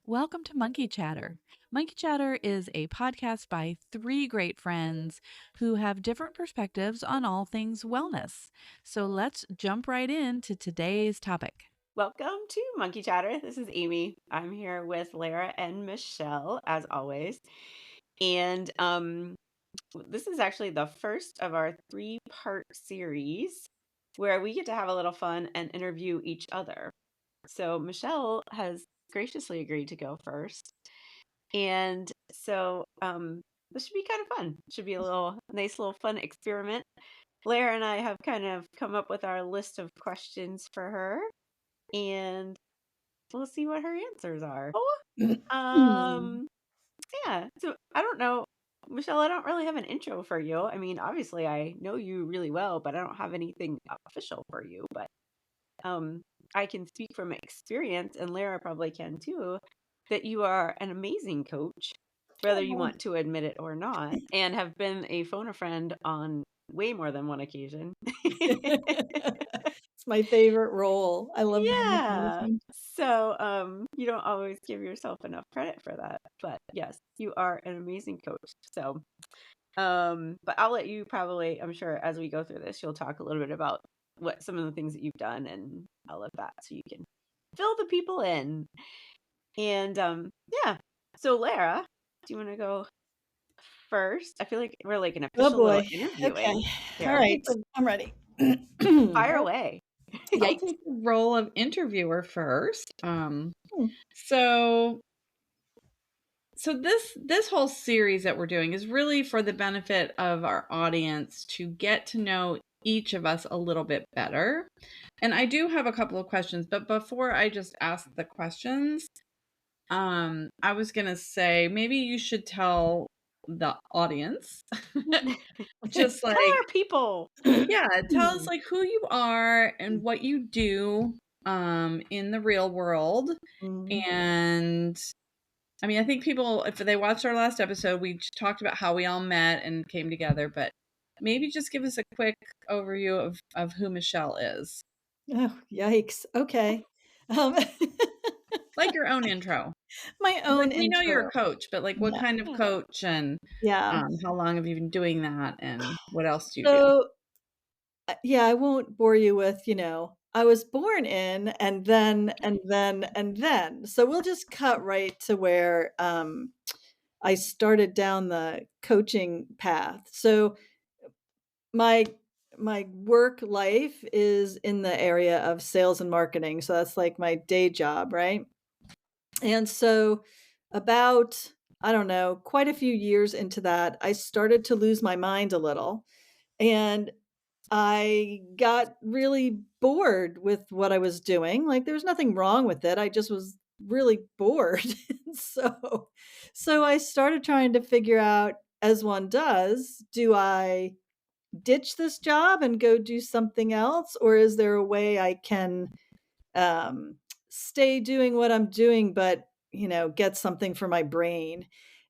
Welcome to Monkey Chatter. Monkey Chatter is a podcast by three great friends who have different perspectives on all things wellness. So let's jump right into today's topic. Welcome to Monkey Chatter. This is Amy. I'm here with Lara and Michelle, as always. And this is actually the first of our three-part series where we get to have a little fun and interview each other. So Michelle has graciously agreed to go first. And so this should be kind of fun. Should be a nice little fun experiment. Lara and I have kind of come up with our list of questions for her. And we'll see what her answers are. Um, yeah. So I don't know, Michelle, I don't really have an intro for you. I mean, obviously I know you really well, but I don't have anything official for you. But I can speak from experience, and Lara probably can too, that you are an amazing coach, whether you want to admit it or not, and have been a phone a friend on way more than one occasion. It's my favorite role. I love being a Yeah. person. So, you don't always give yourself enough credit for that. But yes, you are an amazing coach. So, but I'll let you probably, I'm sure as we go through this, you'll talk a little bit about what some of the things that you've done and all of that so you can fill the people in. And yeah. So Lara, do you want to go first? I feel like we're like an Oh official little boy. interviewing Okay. here. All right. I'm ready. Fire away. I'll take the role of interviewer first. Hmm. So this whole series that we're doing is really for the benefit of our audience to get to know each of us a little bit better. And I do have a couple of questions, but before I just ask the questions, I was going to say maybe you should tell the audience just Tell like, our people. yeah, tell us like who you are and what you do in the real world. And I mean, I think people, if they watched our last episode, we talked about how we all met and came together, but maybe just give us a quick overview of who Michelle is. Oh, yikes. Okay. Um, Like your own intro. my Like own we know you're a intro. coach, but like what Yeah. kind of coach and Yeah. how long have you been doing that and what else do you do? So, yeah, I won't bore you with, I was born in and then and then and then. So we'll just cut right to where I started down the coaching path. So my my work life is in the area of sales and marketing, so that's like my day job, right? And so about, I don't know, quite a few years into that, I started to lose my mind a little, and I got really bored with what I was doing. Like, there's nothing wrong with it, I just was really bored. So so I started trying to figure out, as one does, do I ditch this job and go do something else? Or is there a way I can stay doing what I'm doing, but, get something for my brain?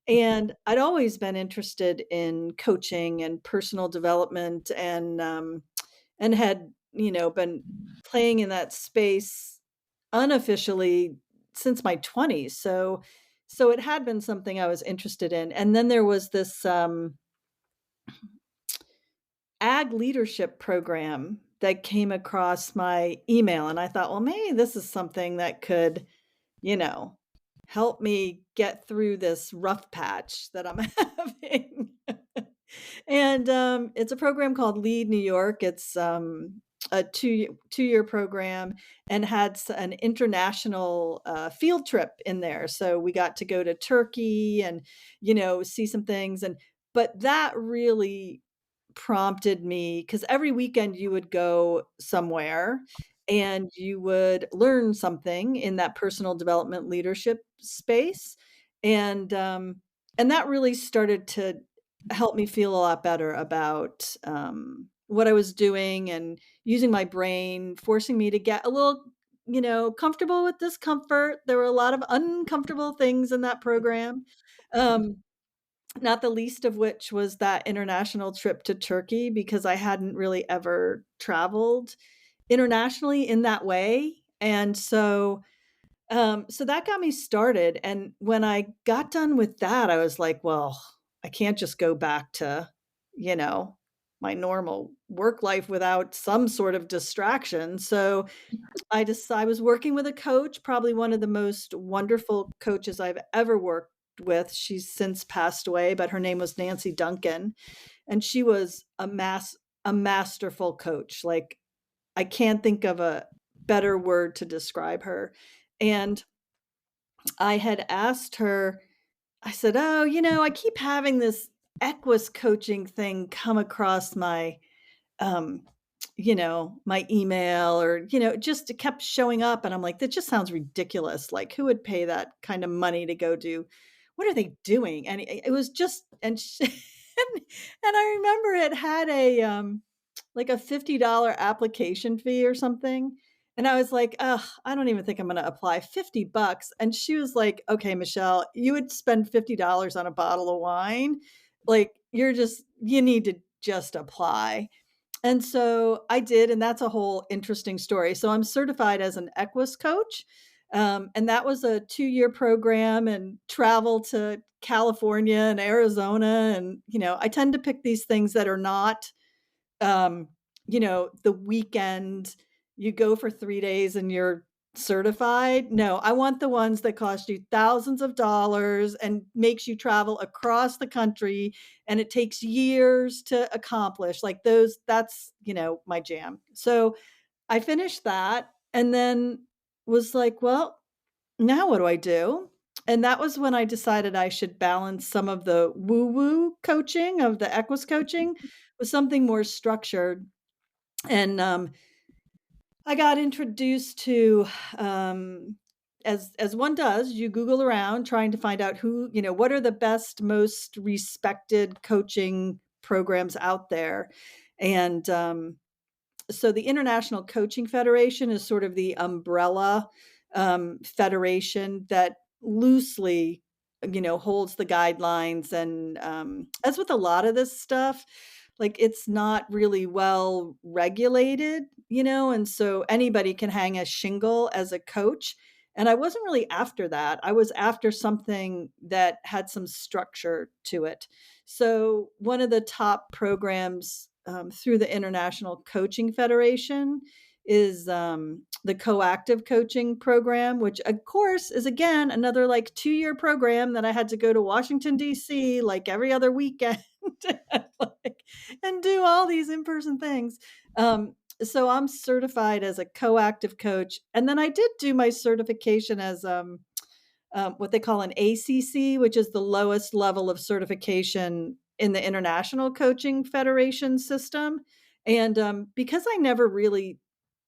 And I'd always been interested in coaching and personal development and had, been playing in that space unofficially since my 20s. So it had been something I was interested in. And then there was this ag leadership program that came across my email, and I thought, well, maybe this is something that could, you know, help me get through this rough patch that I'm having. And it's a program called Lead New York. It's a two-year program and had an international field trip in there. So we got to go to Turkey and, see some things. But that really prompted me, because every weekend you would go somewhere and you would learn something in that personal development leadership space. And that really started to help me feel a lot better about what I was doing and using my brain, forcing me to get a little, comfortable with discomfort. There were a lot of uncomfortable things in that program. Um, Not the least of which was that international trip to Turkey, because I hadn't really ever traveled internationally in that way. And so So that got me started, and when I got done with that, I was like, "Well, I can't just go back to, you know, my normal work life without some sort of distraction." So I was working with a coach, probably one of the most wonderful coaches I've ever worked with. She's since passed away, but her name was Nancy Duncan, and she was a masterful coach. Like, I can't think of a better word to describe her. And I had asked her, I said, "Oh, I keep having this Equus coaching thing come across um, my email, or, just it kept showing up." And I'm like, that just sounds ridiculous. Like, who would pay that kind of money to go do? What are they doing? And it was just, and I remember it had like a $50 application fee or something. And I was like, "Ugh, I don't even think I'm gonna apply. $50." And she was like, "Okay, Michelle, you would spend $50 on a bottle of wine. Like, you need to just apply." And so I did, and that's a whole interesting story. So I'm certified as an Equus coach, and that was a 2-year program, and travel to California and Arizona. And I tend to pick these things that are not um, the weekend, you go for 3 days and you're certified. No, I want the ones that cost you thousands of dollars and makes you travel across the country, and it takes years to accomplish. Like, that's, my jam. So I finished that, and then was like, "Well, now what do I do?" And that was when I decided I should balance some of the woo-woo coaching of the Equus coaching with something more structured. And I got introduced to, as one does, you Google around trying to find out what are the best, most respected coaching programs out there. And so the International Coaching Federation is sort of the umbrella federation that loosely, holds the guidelines. And as with a lot of this stuff, like, it's not really well regulated, and so anybody can hang a shingle as a coach. And I wasn't really after that. I was after something that had some structure to it. So one of the top programs through the International Coaching Federation is the Coactive Coaching Program, which of course is, again, another like 2-year program that I had to go to Washington, D.C. like every other weekend like, and do all these in-person things. So I'm certified as a coactive coach. And then I did do my certification as what they call an ACC, which is the lowest level of certification in the International Coaching Federation system. And because I never really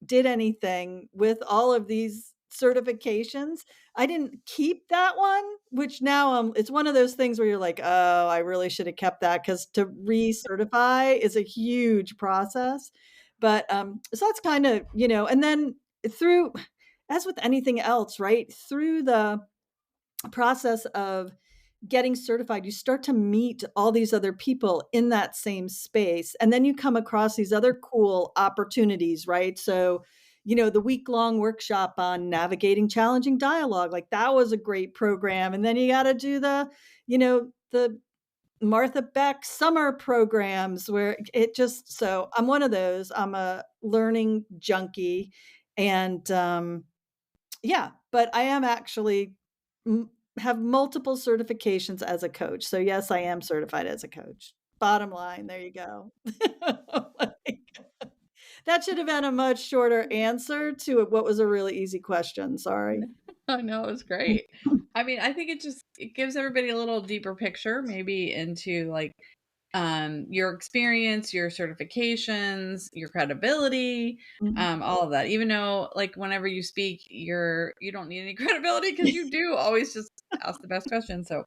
did anything with all of these certifications, I didn't keep that one, which now it's one of those things where you're like, "Oh, I really should have kept that," because to recertify is a huge process. But so that's kind of, and then through, as with anything else, right? Through the process of getting certified, you start to meet all these other people in that same space. And then you come across these other cool opportunities, right? So, the week-long workshop on navigating challenging dialogue, like, that was a great program. And then you got to do the Martha Beck summer programs, where it just, so I'm one of those. I'm a learning junkie. And yeah, but I am actually have multiple certifications as a coach. So yes, I am certified as a coach. Bottom line, there you go. Like, that should have been a much shorter answer to what was a really easy question. Sorry. Oh, no, it was great. I mean, I think it gives everybody a little deeper picture, maybe into like your experience, your certifications, your credibility, Mhm. all of that. Even though, like, whenever you speak, you don't need any credibility because you do always just ask the best questions. So,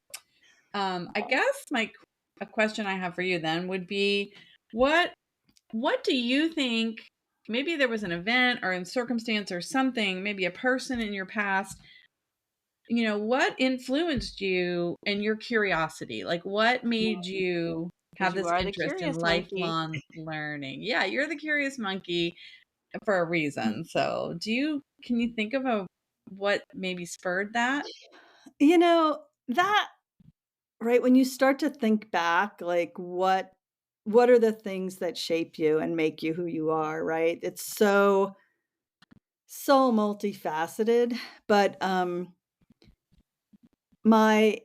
I guess a question I have for you then would be, what what do you think? Maybe there was an event or a circumstance or something, maybe a person in your past, what influenced you and your curiosity? Like, what made you Because have you this are the interest in curious monkey. lifelong learning? Yeah, you're the curious monkey for a reason. So, can you think of what maybe spurred that? You know, that right, when you start to think back, like, what are the things that shape you and make you who you are, right? It's so multifaceted, but, my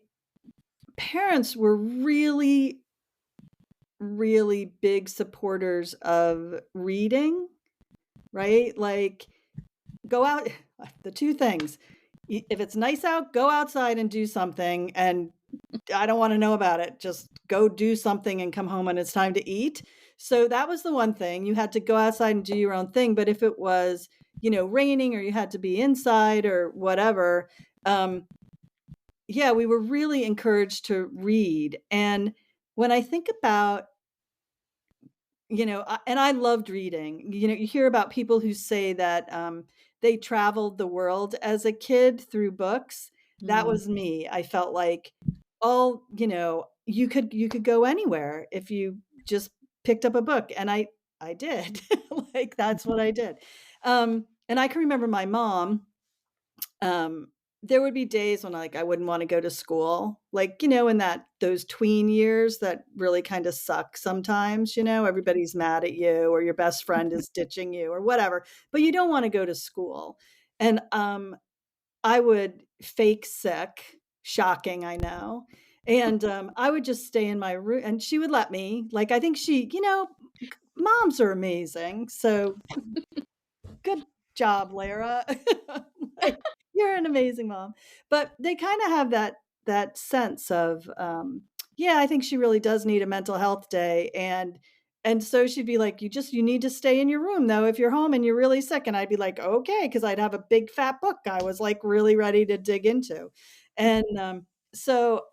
parents were really, really big supporters of reading, right? Like, go out the 2 things, if it's nice out, go outside and do something, and I don't wanna know about it, just go do something and come home when it's time to eat. So that was the one thing, you had to go outside and do your own thing, but if it was, raining or you had to be inside or whatever, um, yeah, we were really encouraged to read, and when I think about and I loved reading. You hear about people who say that, they traveled the world as a kid through books. That Mm. was me. I felt like you could go anywhere if you just picked up a book, and I did. Like, that's what I did. And I can remember my mom, um, there would be days when, like, I wouldn't wanna go to school, like, in those tween years that really kinda suck sometimes, everybody's mad at you or your best friend is ditching you or whatever, but you don't wanna go to school, and, I would fake sick, shocking, I know, and, I would just stay in my room, and she would let me, like, I think moms are amazing, so good job, Lara. Like, you're an amazing mom. But they kinda have that sense of, yeah, I think she really does need a mental health day, and so she'd be like, You need to stay in your room, though, if you're home and you're really sick," and I'd be like, "Okay," because 'cause I'd have a big fat book I was, like, really ready to dig into. And, so,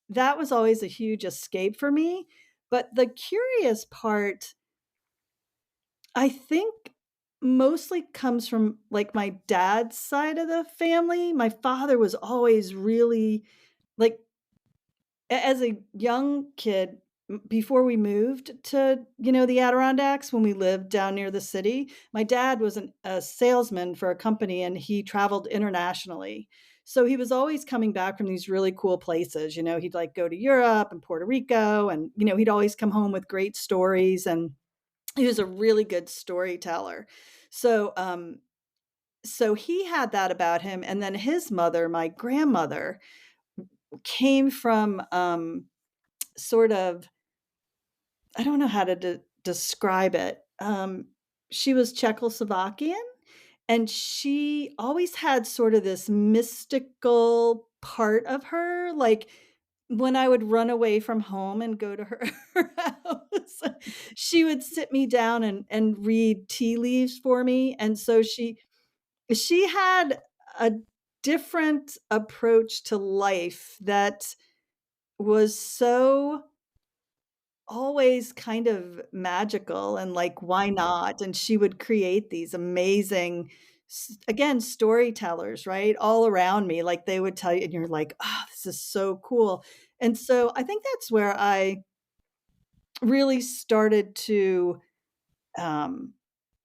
that was always a huge escape for me, but the curious part I think mostly comes from, like, my dad's side of the family. My father was always really like, as a young kid, before we moved to, the Adirondacks when we lived down near the city, my dad was a salesman for a company, and he traveled internationally. So he was always coming back from these really cool places, he'd, like, go to Europe and Puerto Rico, and, he'd always come home with great stories, and he was a really good storyteller. So, so he had that about him, and then his mother, my grandmother, came from, sort of I don't know how to describe it. She was Czechoslovakian, and she always had sort of this mystical part of her, like, when I would run away from home and go to her her house, she would sit me down and read tea leaves for me, and so she had a different approach to life that was so always kind of magical and, like, why not? And she would create these amazing again, storytellers, right, all around me, like, they would tell you and you're like, "Oh, this is so cool." And so I think that's where I really started to, um,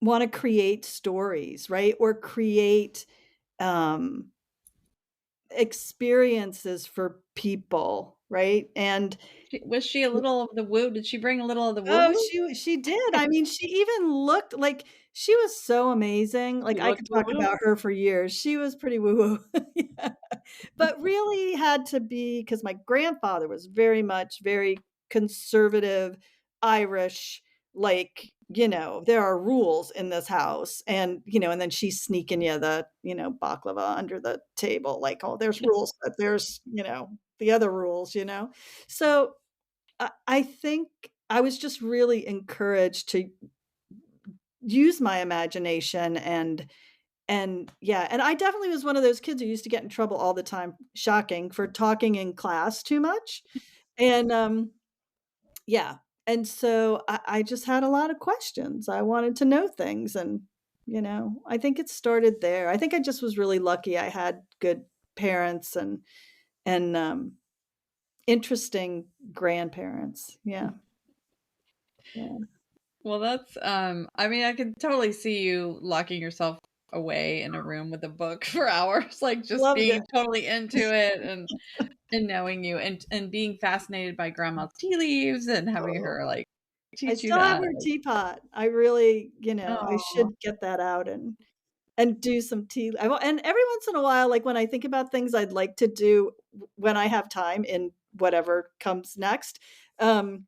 wanna create stories, right, or create, um, experiences for people, right? And Was she a little of the woo? Did she bring a little of the oh, woo-woo? she did. I mean, she even looked like she was so amazing. Like, She I looked could talk woo-woo. about her for years. She was pretty woo-woo. Yeah. But really had to be because my grandfather was very conservative, Irish, like, there are rules in this house, and then she's sneaking you the, baklava under the table, like, "Oh, there's rules, but there's, the other rules?" So I think I was just really encouraged to use my imagination and yeah, and I definitely was one of those kids who used to get in trouble all the time, shocking, for talking in class too much. And yeah, and so I just had a lot of questions. I wanted to know things, and I think it started there. I think I just was really lucky. I had good parents and interesting grandparents. Yeah, yeah. Well, that's, I mean, I can totally see you locking yourself away in a room with a book for hours, like just Loved being it. totally into it and knowing you and being fascinated by grandma's tea leaves and having Oh, her like I teach you still have that. her Like, teapot. I really, I oh, should get that out and do some tea. And every once in a while, like when I think about things I'd like to do when I have time in whatever comes next, um,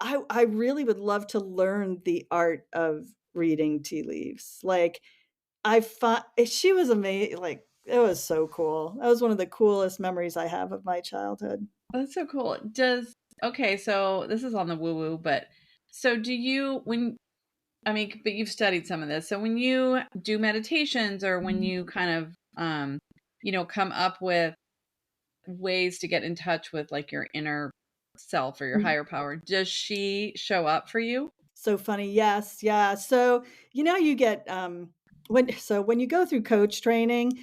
I really would love to learn the art of reading tea leaves. Like I found she was amazing. Like it was so cool. That was one of the coolest memories I have of my childhood. that's so cool. Okay, so this is on the woo woo, but so do you when I mean, but you've studied some of this. So when you do meditations or when you kind of come up with ways to get in touch with like your inner self or your Mm. higher power, does she show up for you? So funny. Yes, yeah. So, you get when you go through coach training,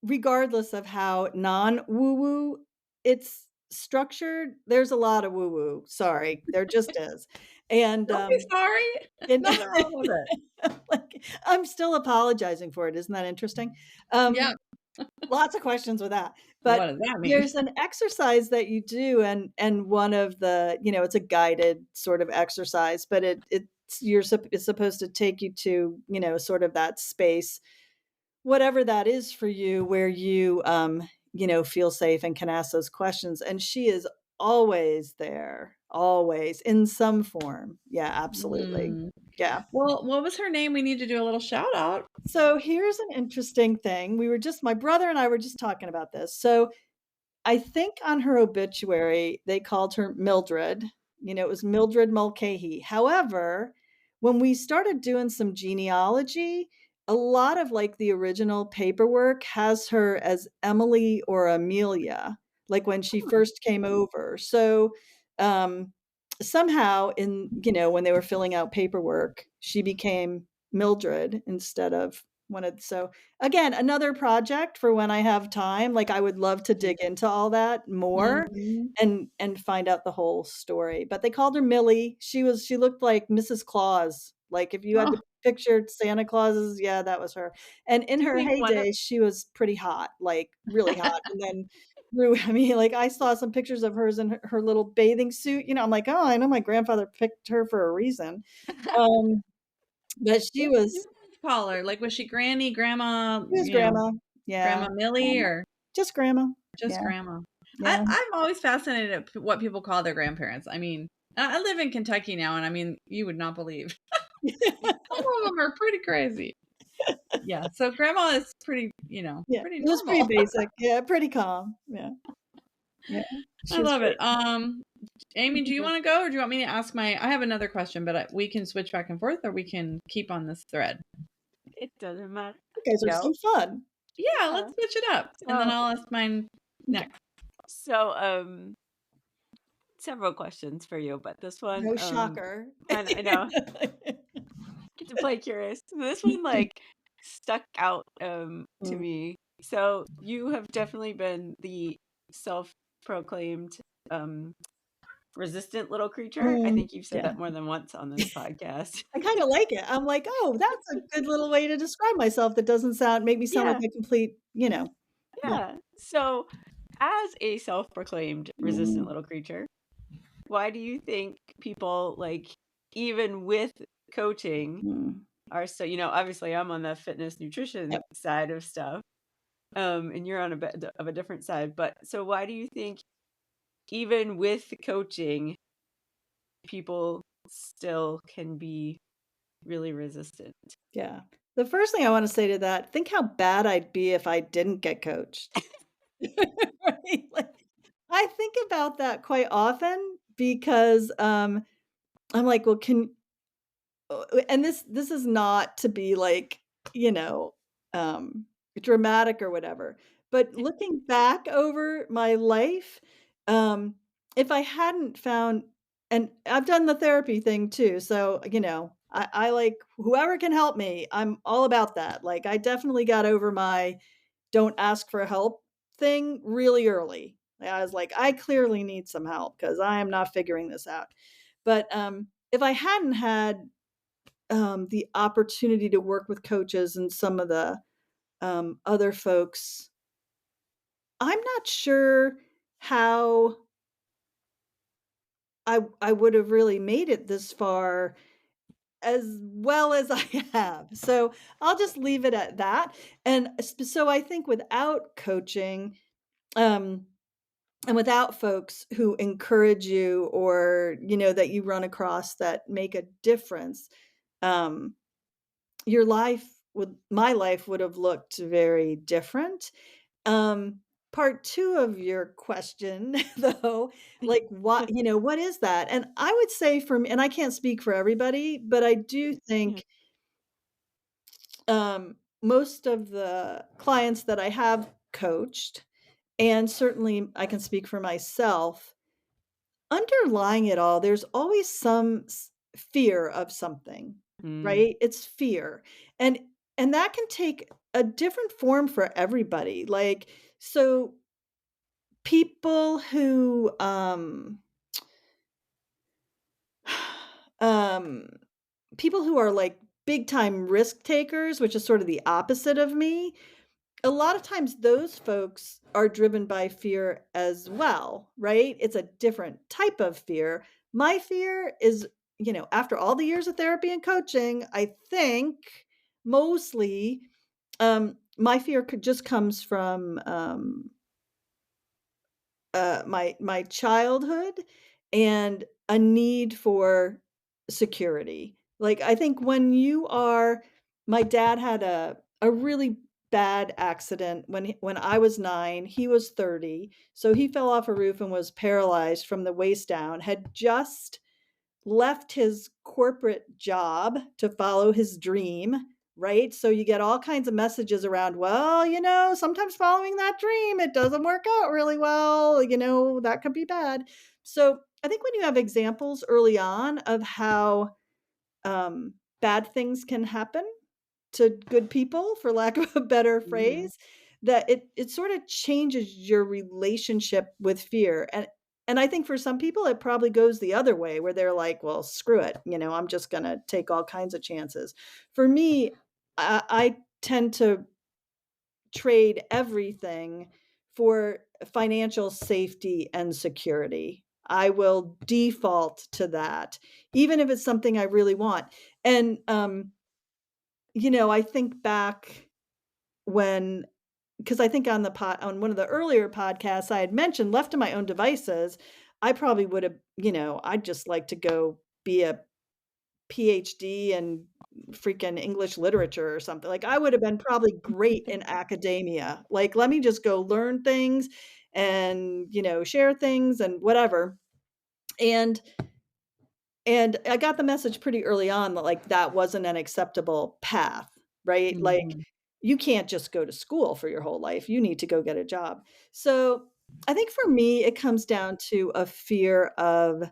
regardless of how non-woo-woo it's structured, there's a lot of woo-woo. Sorry, there just is. And Don't be sorry. and Nothing wrong with it. like, I'm still apologizing for it. Isn't that interesting? Yeah. Lots of questions with that. What But does that mean? there's an exercise that you do and one of the, it's a guided sort of exercise, but it's supposed to take you to, sort of that space, whatever that is for you, where you feel safe and can ask those questions. And she is always there, always in some form. Yeah, absolutely. Mm. Yeah. Well, what was her name? We need to do a little shout out. So here's an interesting thing. My brother and I were just talking about this. So I think on her obituary, they called her Mildred. It was Mildred Mulcahy. However, when we started doing some genealogy, a lot of like the original paperwork has her as Emily or Amelia, like when she first came over. So um, somehow when they were filling out paperwork, she became Mildred instead of so again, another project for when I have time. Like I would love to dig into all that more Mhm. and find out the whole story. But they called her Millie. She looked like Mrs. Claus. Like if you had Oh, to picture Santa Clauses, yeah, that was her. And in Do you her think one of heyday, she was pretty hot, like really hot. And then I mean, like I saw some pictures of hers in her little bathing suit. I'm like, oh, I know my grandfather picked her for a reason. Um, but what did you guys call her? Like, was she Granny, Grandma, she was grandma. Yeah. Grandma Millie, or Just grandma. just Yeah, Grandma? yeah. I'm always fascinated at what people call their grandparents. I mean, I live in Kentucky now, and I mean, you would not believe some of them are pretty crazy. Yeah, so Grandma is pretty, Yeah, pretty it was pretty normal. basic. Yeah, pretty calm. Yeah, yeah. I She was love it. great. Amy, do you want to go, or do you want me to ask I have another question, but we can switch back and forth, or we can keep on this thread. it doesn't matter. You guys are so Go. fun. Yeah, Yeah. let's switch it up, and then So, I'll ask mine next. so several questions for you, but this one, No shocker. I know, get to play curious. This one like stuck out to Mm, me. So you have definitely been the self-proclaimed um resistant little creature. I think you've said yeah. that more than once on this podcast. I kinda like it. I'm like, "Oh, that's a good little way to describe myself that doesn't make me sound like Yeah, a complete, yeah. yeah. So as a self-proclaimed resistant Mm, little creature, why do you think people like even with coaching mm. are so, obviously I'm on the fitness nutrition Yep. side of stuff, and you're on a bit of a different side, but so why do you think even with coaching people still can be really resistant? Yeah. The first thing I wanna say to that, think how bad I'd be if I didn't get coached. Right? Like, I think about that quite often because, I'm like, "Well, and this is not to be like, you know, um, dramatic or whatever, but looking back over my life, um, if I hadn't found and I've done the therapy thing too, so, I like whoever can help me, I'm all about that. Like, I definitely got over my don't ask for help thing really early. I was like, I clearly need some help because I am not figuring this out. But if I hadn't had the opportunity to work with coaches and some of the other folks, I'm not sure how I would have really made it this far as well as I have. So I'll just leave it at that. And so I think without coaching, um, and without folks who encourage you or, that you run across that make a difference, um, my life would have looked very different. Um, Part 2 of your question, though, like, what is that? And I would say for me, and I can't speak for everybody, but I do Yeah. think, most of the clients that I have coached, and certainly I can speak for myself, underlying it all, there's always some fear of something, Mm. right? It's fear. And that can take a different form for everybody. Like, so people who um people who are like big time risk takers, which is sort of the opposite of me, a lot of times those folks are driven by fear as well, right? It's a different type of fear. My fear is, after all the years of therapy and coaching, I think mostly my fear just comes from my childhood and a need for security. Like, I think my dad had a really bad accident when I was 9, he was 30. So he fell off a roof and was paralyzed from the waist down, had just left his corporate job to follow his dream, right? So you get all kinds of messages around, well, sometimes following that dream, it doesn't work out really well, that could be bad. So I think when you have examples early on of how bad things can happen to good people, for lack of a better Mhm. phrase, that it sort of changes your relationship with fear. And I think for some people it probably goes the other way where they're like, well, screw it, I'm just going to take all kinds of chances. For me, I tend to trade everything for financial safety and security. I will default to that, even if it's something I really want. And I think back when, because I think on one of the earlier podcasts I had mentioned, left to my own devices, I probably would have, I'd just like to go be a PhD in freaking English literature or something. Like, I would have been probably great in academia. Like, let me just go learn things and, share things and whatever. And I got the message pretty early on that, like, that wasn't an acceptable path, right? Like, Mhm. you can't just go to school for your whole life. You need to go get a job. So, I think for me, it comes down to a fear of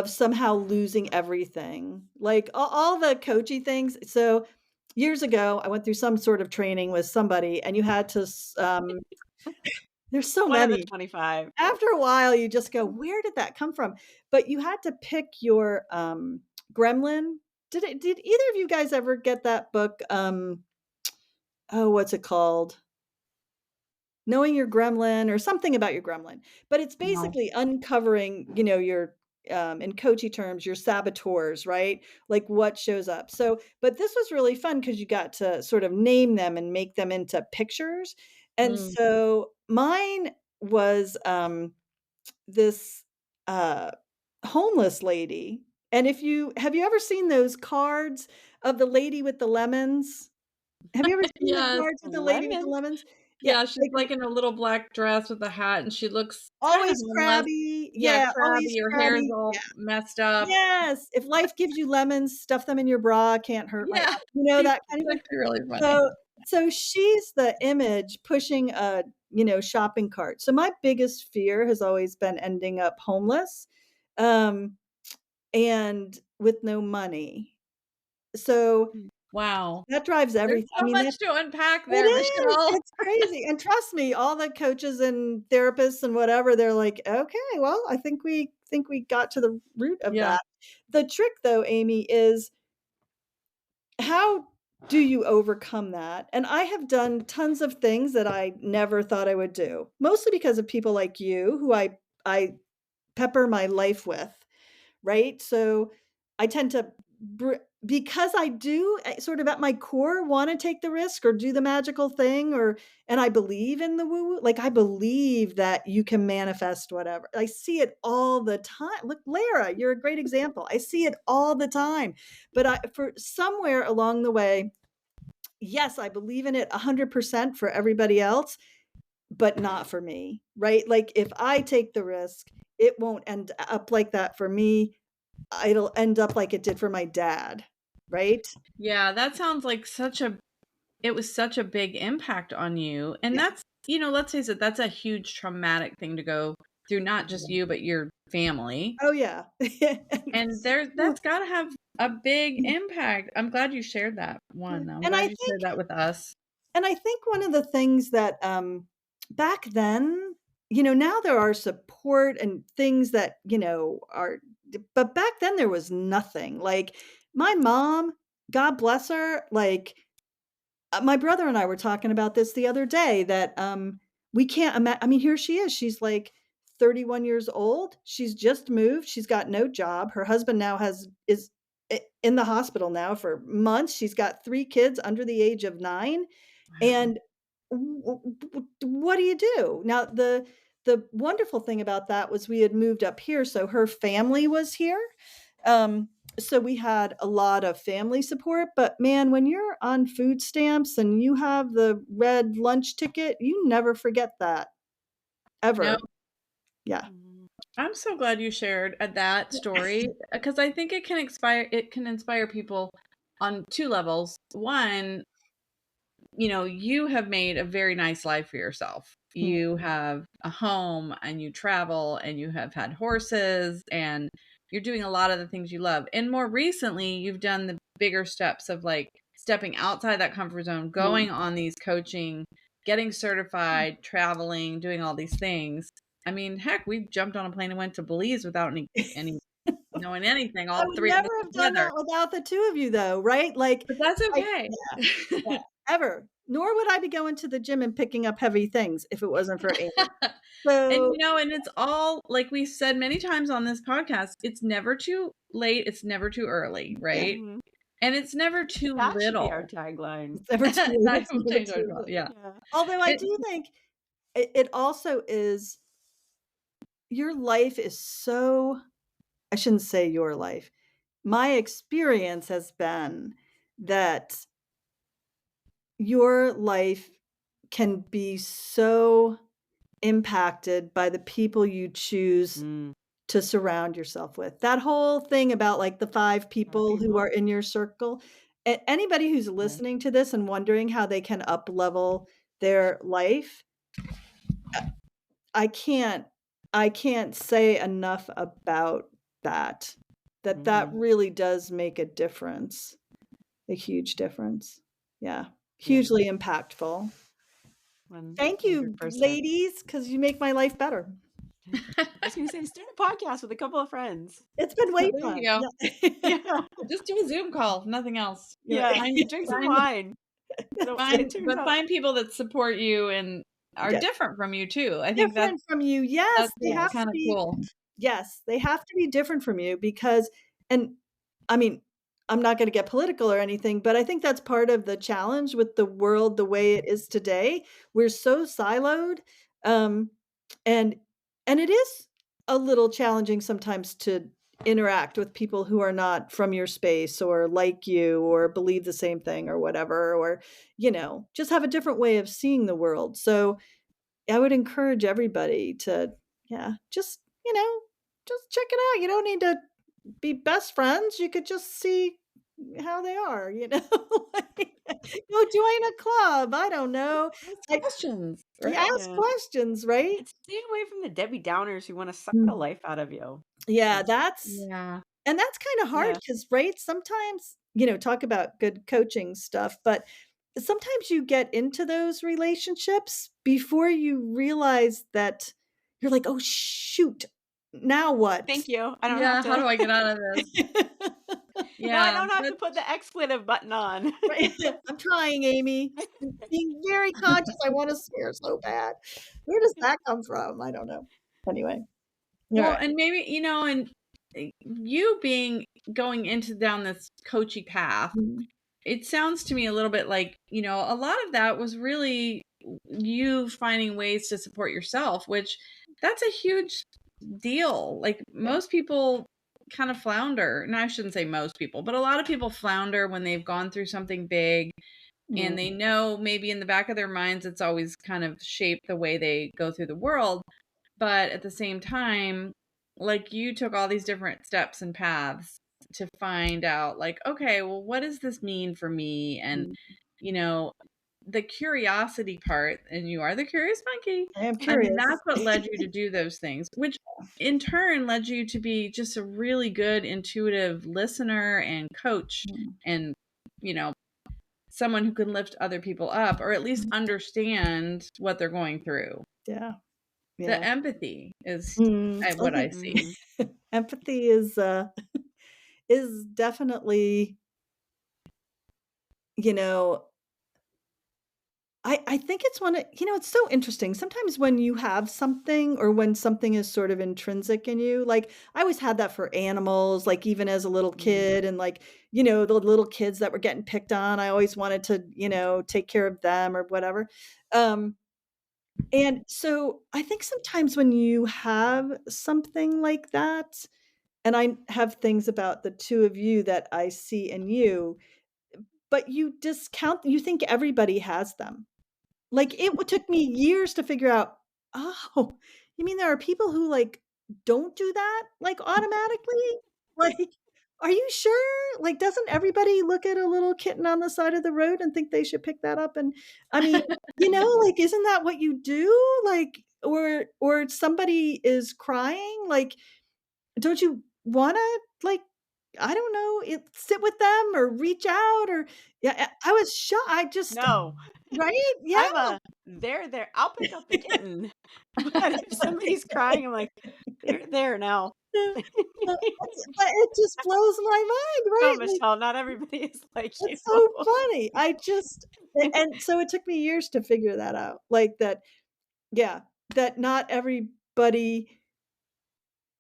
somehow losing everything. Like, all the coachy things. So, years ago, I went through some sort of training with somebody, and you had to there's so One of the many. 25. After a while, you just go, "Where did that come from?" But you had to pick your, gremlin. Did either of you guys ever get that book? Oh, what's it called? Knowing Your Gremlin or something about your gremlin. But it's No. basically uncovering, your, in coachy terms, your saboteurs, right? Like, what shows up. So, but this was really fun because you got to sort of name them and make them into pictures. And Mm. so mine was, this uh homeless lady. And if you have you ever seen those cards of the lady with the lemons? Have you ever seen the Yes. cards with the lady with the Lemon. lemons? Yeah, Yeah, she's like, like in a little black dress with a hat, and she looks kind of always homeless. crabby. Yeah, Yeah, always crabby, her hair's crabby. Yeah. all messed up. Yes. If life gives you lemons, stuff them in your bra, can't hurt my Yeah, apple. she's That kind of thing. actually really funny. So she's the image pushing a, shopping cart. So my biggest fear has always been ending up homeless, um, and with no money. So Mm. Wow. that drives There's everything. I so mean, much to unpack it there, is, Michelle. it's crazy, and trust me, all the coaches and therapists and whatever, they're like, "Okay, well, I think we got to the root of Yeah. that." The trick though, Amy, is how do you overcome that? And I have done tons of things that I never thought I would do, mostly because of people like you who I pepper my life with, right? So I tend to because I do sort of at my core want to take the risk or do the magical thing, or and I believe in the woo woo. Like I believe that you can manifest whatever. I see it all the time. Look, Lara, you're a great example. I see it all the time. But for somewhere along the way, yes, I believe in it 100% for everybody else, but not for me, right? Like if I take the risk, it won't end up like that for me. It'll end up like it did for my dad, right? Yeah, that sounds like it was such a big impact on you. And Yeah. that's, let's face it, that's a huge traumatic thing to go through, not just you, but your family. Oh yeah. And that's got to have a big impact. I'm glad you shared that one. I'm And I glad you think shared that with us. one of the things that back then, now there are support and things that, are, but back then there was nothing. Like my mom, God bless her, like my brother and I were talking about this the other day that we can't imagine. I mean, here she is. She's like 31 years old. She's just moved. She's got no job. Her husband now is in the hospital now for months. She's got 3 kids under the age of 9. And what do you do? Now the wonderful thing about that was we had moved up here, so her family was here. Um, so we had a lot of family support, but man, when you're on food stamps and you have the red lunch ticket, you never forget that No, ever. Yeah. I'm so glad you shared that story because I think it can inspire people on 2 levels. One, you have made a very nice life for yourself. Mm, You have a home and you travel and you have had horses and you're doing a lot of the things you love. And more recently, you've done the bigger steps of like stepping outside that comfort zone, mm. going on these coaching, getting certified, traveling, doing all these things. I mean, heck, we jumped on a plane and went to Belize without any knowing anything, I all would 3 of us never have done together. that without the 2 of you though, right? Like But that's I okay. yeah, yeah, ever. Nor would I be going to the gym and picking up heavy things if it wasn't for Amy. And So, and it's all like we said many times on this podcast, it's never too late, it's never too early, yeah, right? Mhm. And it's never too That should be our little. tagline. it's never too late, That it's will never change our too thought, late. yeah. Yeah. Although I It do think it also is your life is so I shouldn't say your life. My experience has been that your life can be so impacted by the people you choose Mm. to surround yourself with. That whole thing about like the 5 people who People. are in your circle, anybody who's Yeah. listening to this and wondering how they can up level their life, I can't I can't say enough about that. That Mhm. really does make a difference, a huge difference. Yeah, Yeah. hugely impactful. Thank you, 100%. ladies, because you make my life better. I was gonna say, start a podcast with a couple of friends. It's been way there fun. you go. Yeah. Yeah. Just do a Zoom call, if nothing else. Yeah. Find Drink some find wine. It turns out. find people that support you and are Yeah, different from you too. I think different from you. Yes, that's they what's have Yes. to kind of be. cool. Yes, they have to be different from you because and I mean, I'm not gonna get political or anything, but I think that's part of the challenge with the world the way it is today. We're so siloed, um, and it is a little challenging sometimes to interact with people who are not from your space or like you or believe the same thing or whatever, or, just have a different way of seeing the world. So, I would encourage everybody to, yeah, just check it out. You don't need to be best friends. You could just see how they are, like, go join a club. I don't know. Ask I, questions, you right? ask Yeah. questions, right? And stay away from the Debbie Downers who want to suck the Mm. life out of you. Yeah, That's Yeah. and that's kind of hard yeah. because, right, sometimes, talk about good coaching stuff, but sometimes you get into those relationships before you realize that you're like, oh, shoot, now what? Thank you. I don't have Yeah, how to. do I get out of this? Now I Yeah, don't have to that's put the expletive button on. Right. I'm trying, Amy. I'm being very conscious. I want to swear so bad. Where does that come from? I don't know. Anyway. All well, right. and maybe, and you going into down this coachy path, Mm, it sounds to me a little bit like, a lot of that was really you finding ways to support yourself, which that's a huge deal. Like yeah. most people kind of flounder, and I shouldn't say most people, but a lot of people flounder when they've gone through something big and Mm, they know maybe in the back of their minds it's always kind of shaped the way they go through the world. But at the same time, like you took all these different steps and paths to find out, like, okay, well, what does this mean for me? And, mm. you know, the curiosity part, and you are the curious monkey. I am I mean, curious. that's what led you to do those things, which in turn led you to be just a really good intuitive listener and coach Mm, and, you know, someone who can lift other people up or at least understand what they're going through. yeah. The Yeah. empathy is I what I think see. Mhm. empathy is definitely, you know, I think it's one of it's so interesting. Sometimes when you have something or when something is sort of intrinsic in you, like, I always had that for animals, like, even as a little Mhm. kid and, like, the little kids that were getting picked on, I always wanted to, take care of them or whatever. Um, and so I think sometimes when you have something like that, and I have things about the 2 of you that I see in you, but you think everybody has them. Like, took me years to figure out, "Oh, you mean there are people who, like, don't do that, like, automatically? Like, are you sure? Like, doesn't everybody look at a little kitten on the side of the road and think they should pick that up?" And, I mean, like, isn't that what you do? Like, or somebody is crying, like, don't you wanna, like, I don't know, sit with them or reach out or yeah, I was shocked. I just No, right? Yeah. I'm a there. I'll pick up the kitten. But if somebody's crying, I'm like, there now. But it just blows my mind, No, right? Like, Michelle, not everybody is like you. it's so funny. And so it took me years to figure that out. Like that, yeah, that not everybody,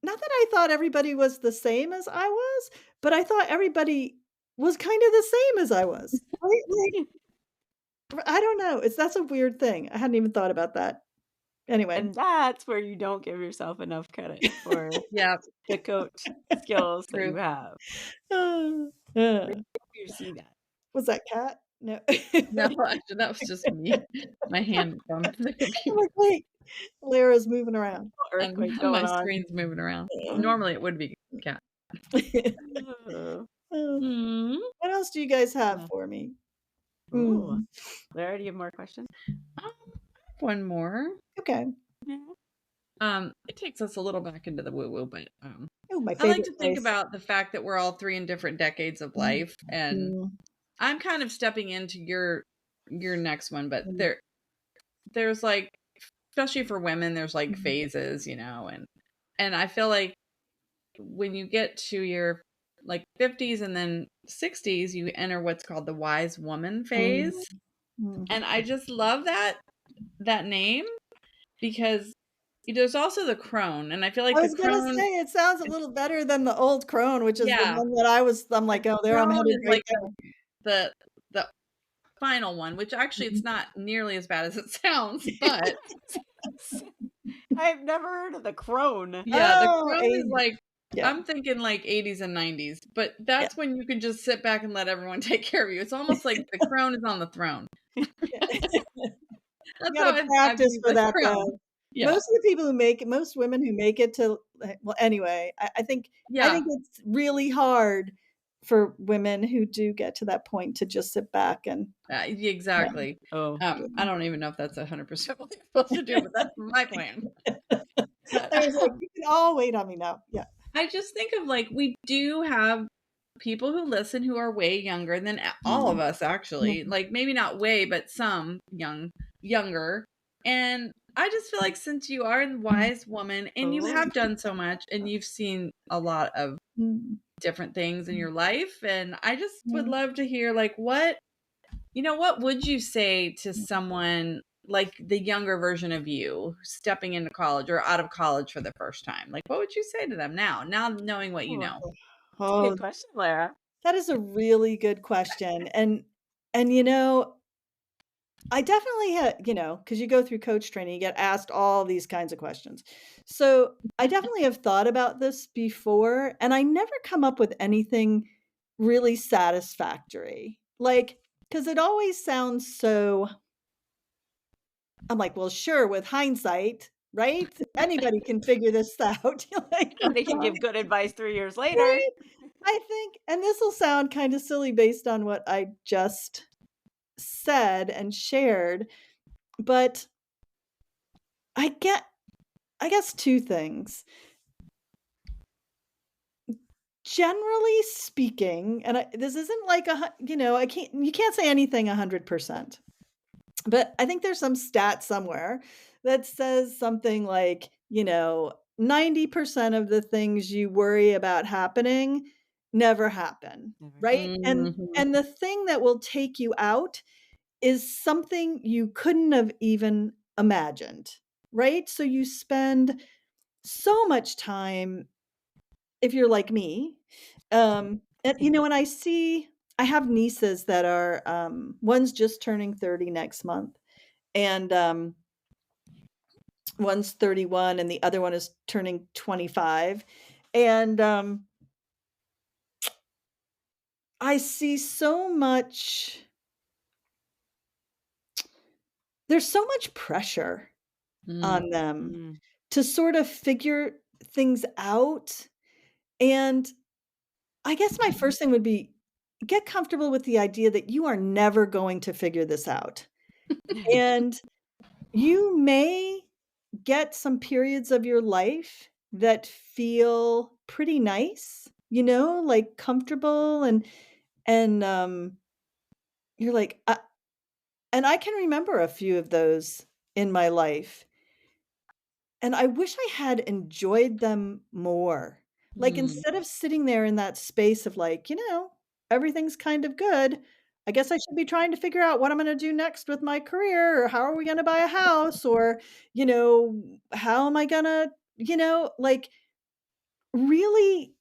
not that I thought everybody was the same as I was, but I thought everybody was kind of the same as I was. Right? Like, I don't know. That's a weird thing. I hadn't even thought about that. Anyway. And that's where you don't give yourself enough credit for Yeah, the coach skills that you true. have. Uh, Maybe uh, you see that. was that cat? No. No, actually, that was just me. My hand bumped the I'm computer. like, "Wait, Lyra's moving around." Earthquake My going on. screen's moving around. Normally, it would be cat. Oh, Hmm. what else do you guys have for me? Ooh. Mm, Lara, do you have more questions? One more. okay. Yeah. It takes us a little back into the woo-woo, but Oh, my I like favorite to think place. about the fact that we're all three in different decades of Mm, life, and mm, I'm kind of stepping into your next one, but mm, there's like, especially for women, there's like mm, phases, and I feel like when you get to your like 50s and then 60s, you enter what's called the wise woman mm, phase. mm. And I just love that name because there's also the crone, and I feel I like the was gonna crone, say it sounds a little better than the old crone, which is the yeah, one that I'm the like, "Oh, there I'm crone headed is right like there." the final one, which actually it's Mhm. not nearly as bad as it sounds, but I've never heard of the crone. yeah, the Oh, crone is 80s. like, Yeah, I'm thinking like 80s and 90s, but yeah, that's when you can just sit back and let everyone take care of you. It's almost like the crone is on the throne. yeah. That's You how gotta I practice view for the that, crone. though. Yeah. Most women who make it to well, anyway, I think Yeah. it's really hard for women who do get to that point to just sit back and yeah. Exactly. Oh. I don't even know if that's 100% what they're supposed to do, but that's my plan. But I was like, "You can all wait on me now." Yeah. I just think of like, we do have people who listen who are way younger than all of Mm, us, actually. mhm. Like, maybe not way, but some younger. And I just feel like since you are a wise woman and you Oh. have done so much and you've seen a lot of Mm. different things in your life. And I just would Mhm. love to hear, like, what would you say to someone like the younger version of you stepping into college or out of college for the first time? Like, what would you say to them now knowing what you Oh, know? that's a Oh, good question, Lara. that is a really good question. And I definitely had, because you go through coach training, you get asked all these kinds of questions. So I definitely have thought about this before, and I never come up with anything really satisfactory. Like, because it always sounds so, I'm like, well, sure, with hindsight, right? Anybody can figure this out. You're like, And they can give good advice 3 years later. right? I think, and this will sound kind of silly based on what I just said and shared, but I get I guess 2 things. Generally speaking, and this isn't like you can't say anything 100%, but I think there's some stat somewhere that says something like, 90% of the things you worry about happening never happen, Never right? happen. Mhm. And the thing that will take you out is something you couldn't have even imagined, right? So you spend so much time, if you're like me, and, when I have nieces that are, one's just turning 30 next month, and, one's 31 and the other one is turning 25, and, I see so much there's so much pressure Mm. on them Mm. to sort of figure things out, and I guess my first thing would be get comfortable with the idea that you are never going to figure this out. And you may get some periods of your life that feel pretty nice, like comfortable and you're like, and I can remember a few of those in my life. And I wish I had enjoyed them more. Like, Mm. instead of sitting there in that space of like, everything's kind of good. I guess I should be trying to figure out what I'm gonna do next with my career, or how are we gonna buy a house, or, how am I gonna, like, really,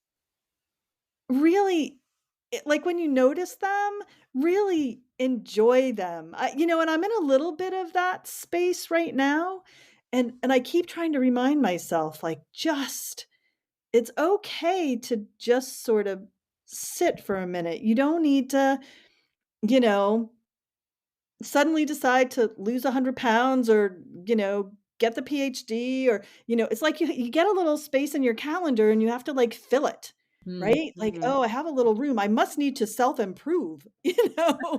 really, like, when you notice them, really enjoy them. And I'm in a little bit of that space right now, and I keep trying to remind myself, like, just it's okay to just sort of sit for a minute. You don't need to, you know, suddenly decide to lose 100 pounds, or, get the PhD, or, it's like you get a little space in your calendar and you have to like fill it, Mm. right? Like, Mhm. oh, I have a little room. I must need to self-improve,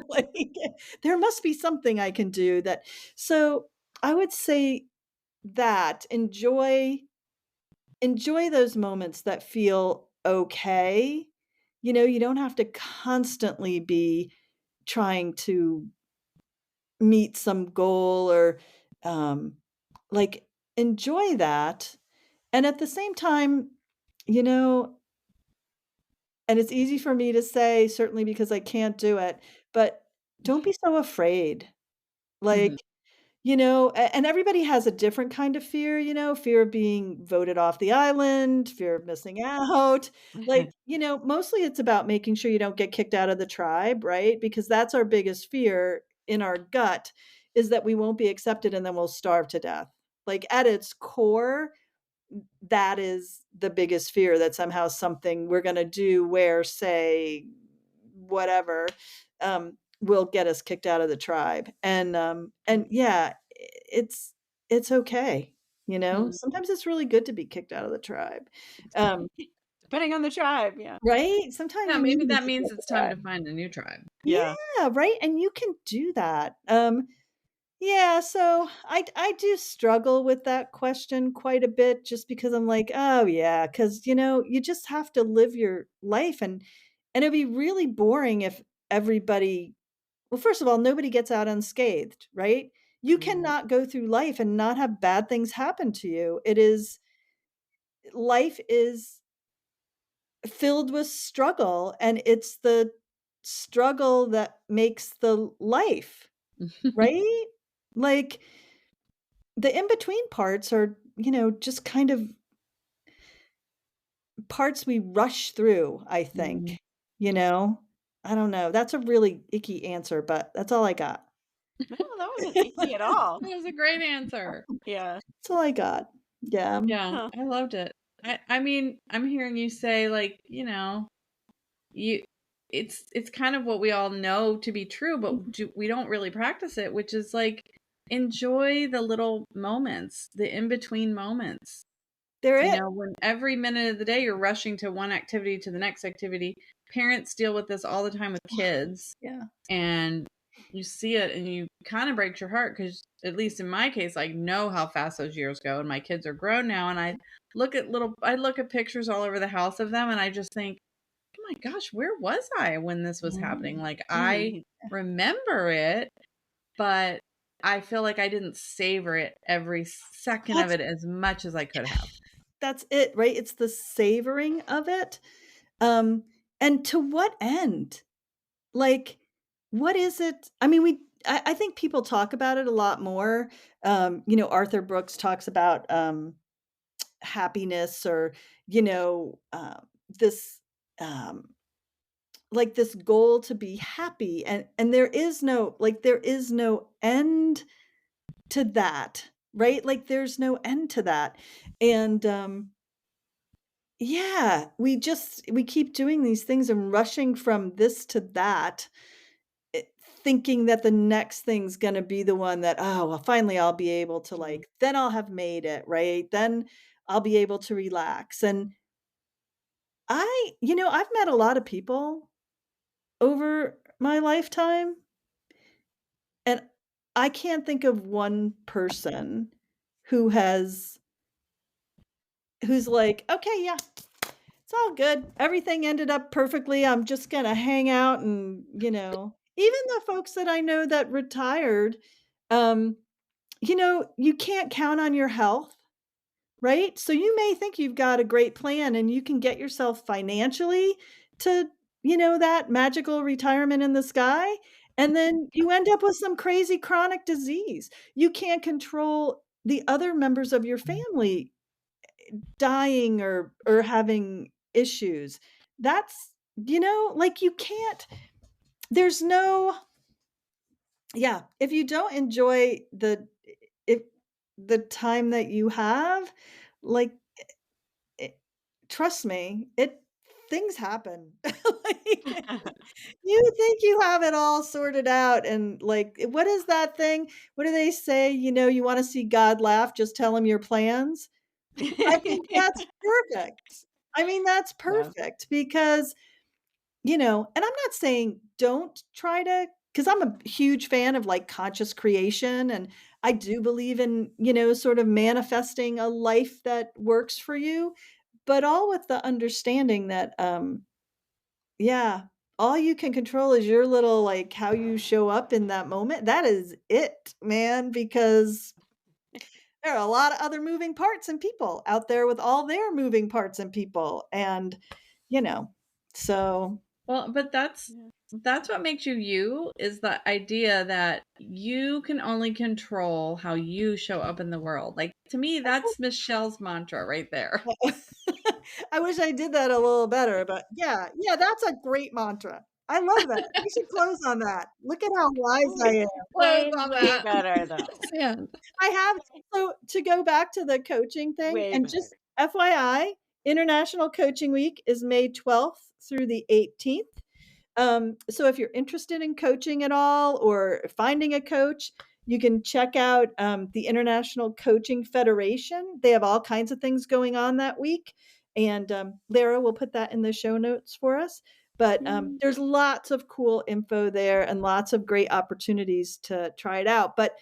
like there must be something I can do that. So I would say that enjoy those moments that feel okay. You don't have to constantly be trying to meet some goal, or, um, like, enjoy that, and at the same time, you know and it's easy for me to say, certainly because I can't do it, but don't be so afraid. Mhm. Like, and everybody has a different kind of fear, fear of being voted off the island, fear of missing out. Like, mostly it's about making sure you don't get kicked out of the tribe, right? Because that's our biggest fear in our gut, is that we won't be accepted and then we'll starve to death. Like, at its core, that is the biggest fear, that somehow something we're going to do, where, say, whatever, will get us kicked out of the tribe. And yeah, it's okay. Mm. Sometimes it's really good to be kicked out of the tribe. Um, Depending on the tribe, yeah. right? Sometimes Yeah, you need maybe to be that kicked out means of the it's time to tribe. find a new tribe. Yeah. Yeah, right. And you can do that. Yeah, so I do struggle with that question quite a bit, just because I'm like, "Oh, yeah," because you just have to live your life, and it'd be really boring if everybody well, first of all, nobody gets out unscathed, right? You Mhm. cannot go through life and not have bad things happen to you. Life is filled with struggle, and it's the struggle that makes the life, right? Like, the in-between parts are, just kind of parts we rush through, I Mhm. think, you know? I don't know. That's a really icky answer, but that's all I got. No, that wasn't icky at all. That was a great answer. Yeah. That's all I got. Yeah. Yeah, Huh. I loved it. I mean, I'm hearing you say, like, you it's kind of what we all know to be true, but we don't really practice it, which is like enjoy the little moments, the in-between moments. They're it. When every minute of the day you're rushing to one activity to the next activity. Parents deal with this all the time with kids, Yeah. and you see it and you kind of breaks your heart because, at least in my case, I know how fast those years go, and my kids are grown now, and I look at pictures all over the house of them, and I just think, oh my gosh, where was I when this was happening? Like, I Mhm. remember it, but I feel like I didn't savor it every second of That's it as much as I could have. that's it, right? It's the savoring of it. Um, and to what end? Like, what is it? I mean, I think people talk about it a lot more. Arthur Brooks talks about happiness, or, you know, this um like this goal to be happy, and there is no end to that, right? Like, there's no end to that. And yeah, we keep doing these things and rushing from this to that, thinking that the next thing's gonna be the one that, "Oh, well, finally I'll be able to, Mhm. like, then I'll have made it, right? Then I'll be able to relax." And I've met a lot of people over my lifetime, and I can't think of one person who has who's like, "Okay, yeah, it's all good. Everything ended up perfectly. I'm just gonna hang out," and, even the folks that I know that retired, um, you can't count on your health, right? So you may think you've got a great plan and you can get yourself financially to, that magical retirement in the sky, and then you end up with some crazy chronic disease. You can't control the other members of your family dying or having issues. That's, like, you can't there's no yeah, if you don't enjoy if the time that you have, like, it trust me, things happen. Like, you think you have it all sorted out, and, like, what is that thing? What do they say? You wanna see God laugh, just tell him your plans? I think that's perfect. I mean, that's Yeah. perfect because, and I'm not saying don't try to, because I'm a huge fan of, like, conscious creation, and I do believe in, sort of manifesting a life that works for you, but all with the understanding that, yeah, all you can control is your little, like, how you show up in that moment. That is it, man, because there are a lot of other moving parts and people out there with all their moving parts and people, and, you know, so Well, but Yeah. that's what makes you you, is the idea that you can only control how you show up in the world. Like, to me, that's Michelle's mantra right there. I wish I did that a little better, but yeah, yeah, that's a great mantra. I love that. We should close on that. Look at how wise I am. Close Way, on way that. better though. And I have so to go back to the coaching thing, Way and better. just FYI, International Coaching Week is May 12th through the 18th. So if you're interested in coaching at all or finding a coach, you can check out the International Coaching Federation. They have all kinds of things going on that week. And Lara will put that in the show notes for us. But Yay. there's lots of cool info there and lots of great opportunities to try it out. But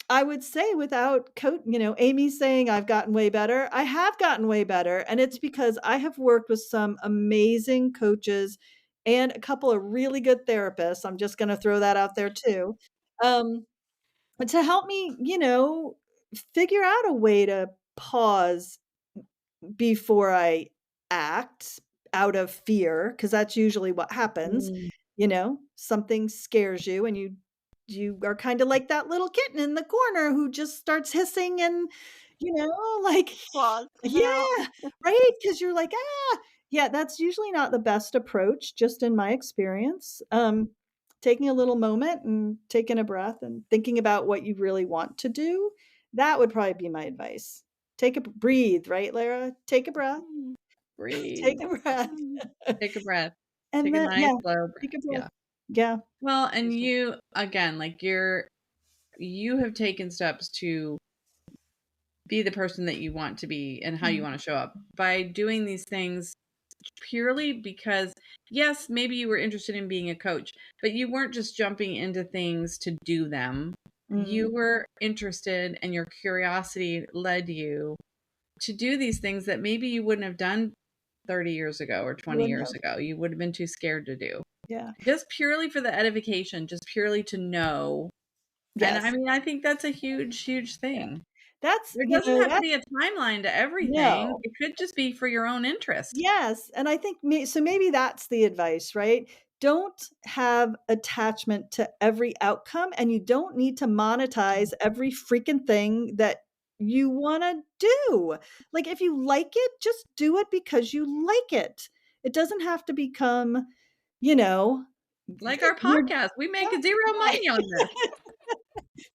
I would say, without Amy saying I've gotten way better, I have gotten way better. And it's because I have worked with some amazing coaches and a couple of really good therapists. I'm just going to throw that out there too. Um, to help me, figure out a way to pause before I act, out of fear, because that's usually what happens. Something scares you and you are kind of like that little kitten in the corner who just starts hissing and like Claws coming out. yeah, right, because you're like, yeah, that's usually not the best approach, just in my experience. Taking a little moment and taking a breath and thinking about what you really want to do, that would probably be my advice. Breathe, right, Lara? Take a breath. Breathe. Take a breath. Take a breath. And Take a then, nice slow breath. take a breath. Yeah. Yeah. Well, and you, again, like you have taken steps to be the person that you want to be and how you want to show up by doing these things purely because, yes, maybe you were interested in being a coach, but you weren't just jumping into things to do them. You were interested, and your curiosity led you to do these things that maybe you wouldn't have done 30 years ago or 20 years ago. You would have been too scared to do. Yeah. Just purely for the edification, just purely to know. Yes. And I mean, I think that's a huge, huge thing. Yeah. That's, there doesn't have to be a timeline to everything. No. It could just be for your own interest. Yes. And I think so maybe that's the advice, right? Don't have attachment to every outcome, and you don't need to monetize every freaking thing that you want to do. Like, if you like it, just do it because you like it. It doesn't have to become, like our podcast. We make zero money on this.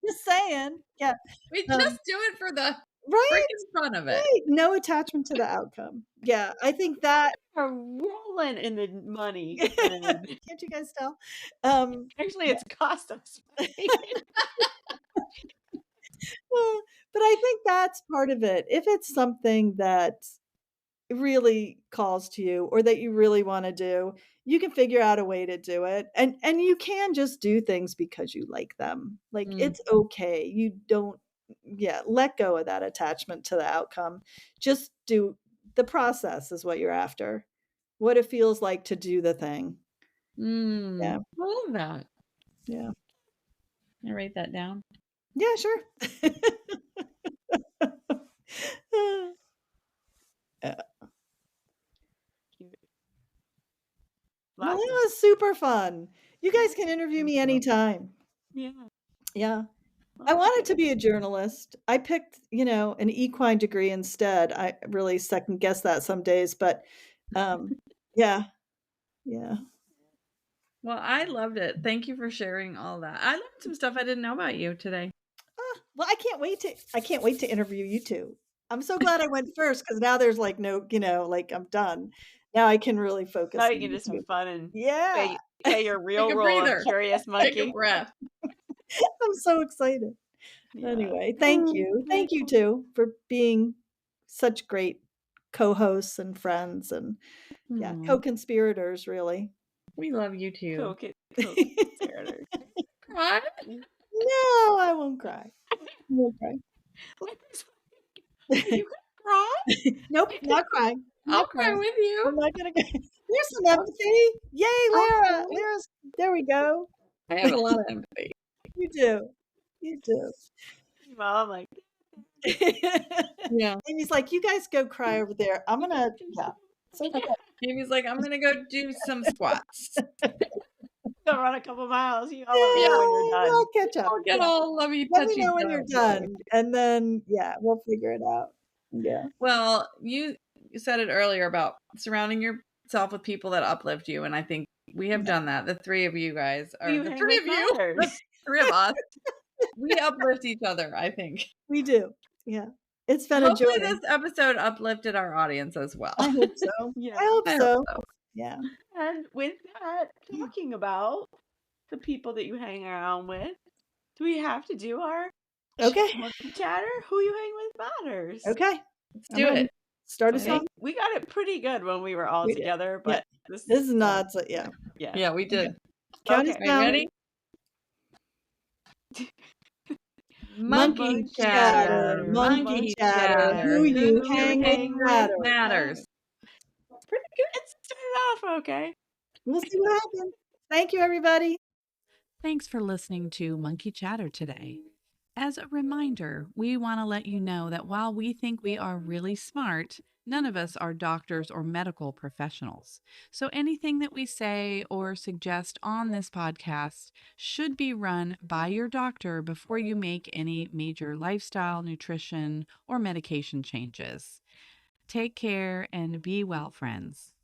Just saying. Yeah. We just do it for the freaking fun of it. Right. No attachment to the outcome. Yeah. I think that are rolling in the money. Can't you guys tell? Actually, it's cost us money. But I think that's part of it. If it's something that really calls to you or that you really want to do, you can figure out a way to do it. And you can just do things because you like them. Like, it's okay. You don't let go of that attachment to the outcome. Just do the process is what you're after. What it feels like to do the thing. Yeah. I love that. Yeah. Can I write that down? Yeah, sure. Well, that was super fun. You guys can interview me anytime. Yeah. Yeah. I wanted to be a journalist. I picked, an equine degree instead. I really second guess that some days, but yeah. Yeah. Well, I loved it. Thank you for sharing all that. I learned some stuff I didn't know about you today. Well, I can't wait to interview you two. I'm so glad I went first because now there's like no, like I'm done. Now I can really focus. Now you can just be fun and play your real Take a role breather. of curious monkey. Take a breath. I'm so excited. Yeah. Anyway, thank you. Thank you too for being such great co-hosts and friends and co-conspirators, really. We love you too. Co-conspirators. Cry? No, I won't cry. I won't cry. You gonna cry? Nope, not crying. I'll cry with you. I'm not gonna cry. There's some empathy. Yay, Lara. Lara's there we go. I have a lot of empathy. You do. You do. Well, I'm like, yeah. Amy's like, you guys go cry over there. I'm gonna Amy's like, I'm gonna go do some squats. Go run a couple miles. You all let me know when you're done. I'll catch up. I'll get all lovey Let touchy. me know when you're done. And then we'll figure it out. Yeah. Well, you said it earlier about surrounding yourself with people that uplift you, and I think we have done that. The three of you guys are the three of you. The three of us. We uplift each other, I think. We do. Yeah. It's been a joy. Hopefully this episode uplifted our audience as well. I hope so. Yeah. I hope so. Yeah. And with that, talking about the people that you hang around with, do we have to do our monkey chatter? Who you hang with matters. Okay. Let's do it. Start us off. We got it pretty good when we were all together, but this is not Yeah, we did. Okay. Count us down. Ready? Monkey chatter. Monkey chatter. Who you hang with matters. Pretty good. It started off okay. We'll see what happens. Thank you, everybody. Thanks for listening to Monkey Chatter today. As a reminder, we want to let you know that while we think we are really smart, none of us are doctors or medical professionals. So anything that we say or suggest on this podcast should be run by your doctor before you make any major lifestyle, nutrition, or medication changes. Take care and be well, friends.